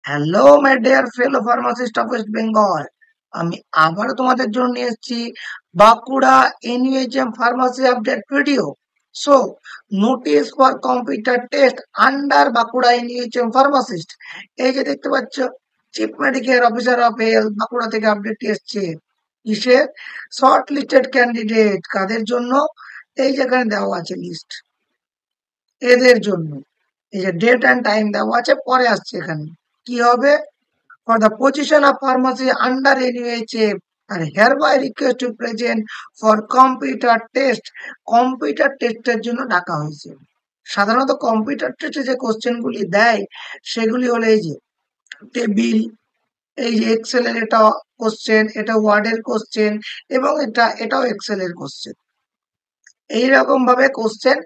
Hello my dear fellow pharmacist of West Bengal. আমি আবারও তোমাদের জন্য নিয়ে এসেছি Bankura NUHM pharmacy update video. So notice for computer test under Bankura NUHM pharmacist. এই যে দেখতে পাচ্ছ, chief medical officer of health Bankura থেকে আপডেটটি এসছে। কিসের? শর্ট লিস্টেড ক্যান্ডিডেট কাদের জন্য? এই যেখানে দেওয়া আছে লিস্ট, এদের জন্য। এই যে ডেট অ্যান্ড টাইম দেওয়া আছে, পরে আসছে এখানে কি হবে। For the position of pharmacy under NUHF are hereby request to present for computer test. Computer টেস্টের জন্য ডাকা হয়েছে। সাধারণত কম্পিউটার টেস্টে যে কোশ্চেনগুলি দেয় সেগুলি হলো এই যে টেবিল, এই যে এক্সেল এর এটা কোশ্চেন, এটা ওয়ার্ডের কোশ্চেন, এবং এটাও এক্সেল এর কোশ্চেন। এইরকম ভাবে কোশ্চেন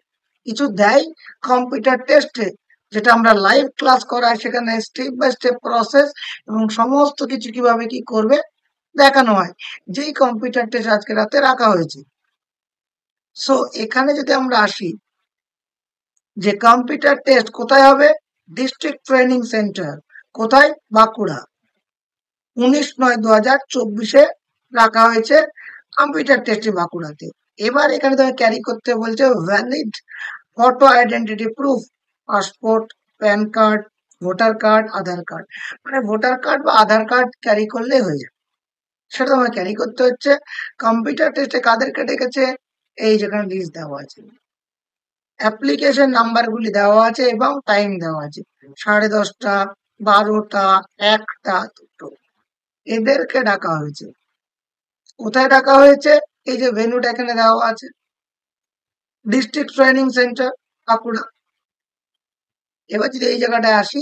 কিছু দেয় কম্পিউটার টেস্টে, যেটা আমরা লাইভ ক্লাস করাই, সেখানে স্টেপ বাই স্টেপ প্রসেস এবং সমস্ত কিছু কিভাবে কি করবে দেখানো হয়। যেই কম্পিউটার টেস্ট আজকে রাতে রাখা হয়েছে। সো এখানে যদি আমরা আসি যে কম্পিউটার টেস্ট কোথায় হবে, ডিস্ট্রিক্ট ট্রেনিং সেন্টার কোথায়, বাঁকুড়া, 19/9/2024 রাখা হয়েছে কম্পিউটার টেস্টে বাঁকুড়াতে। এবার এখানে তুমি ক্যারি করতে বলছে valid photo identity proof, passport, PAN card, voter card, Aadhaar card. মানে ভোটার কার্ড বা আধার কার্ড ক্যারি করলে হয়ে যাবে, সেটা তোমায় ক্যারি করতে হচ্ছে। কম্পিউটার টেস্টে কাদেরকে ডেকেছে, এই যেখানে লিস্ট দেওয়া আছে, অ্যাপ্লিকেশন নাম্বারগুলি দেওয়া আছে এবং টাইম দেওয়া আছে, 10:30, 12টা, 1টা, 2টো। এদেরকে ডাকা হয়েছে। কোথায় ডাকা হয়েছে? এই যে ভেন্যুটা এখানে দেওয়া আছে, ডিস্ট্রিক্ট ট্রেনিং সেন্টার বাঁকুড়া। এবার যদি এই জায়গাটায় আসি,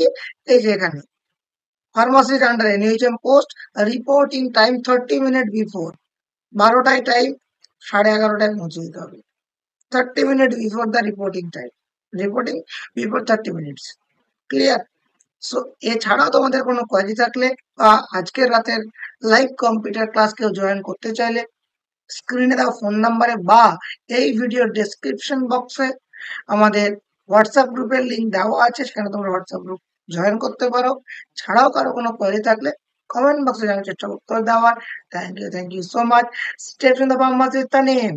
এই যে এখানে pharmacist under NUHM post, reporting time 30 minute before. 12টায় টাইম, 11:30টায় পৌঁছে যেতে হবে। 30 minute before the reporting time, reporting before 30 minutes. Clear? So এছাড়াও তোমাদের কোনো কোয়ারি থাকলে বা আজকের রাতের লাইভ কম্পিউটার ক্লাস কেউ জয়েন করতে চাইলে, স্ক্রিনে দেওয়া ফোন নাম্বারে বা এই ভিডিওর ডেসক্রিপশন বক্সে আমাদের হোয়াটসঅ্যাপ গ্রুপের লিঙ্ক দেওয়া আছে, সেখানে তোমরা হোয়াটসঅ্যাপ গ্রুপ জয়েন করতে পারো। ছাড়াও কারো কোনো কোয়েরি থাকলে কমেন্ট বক্সে জানার চেষ্টা করতে দেওয়ার। Thank you so much. Step in the pharmacy is the name.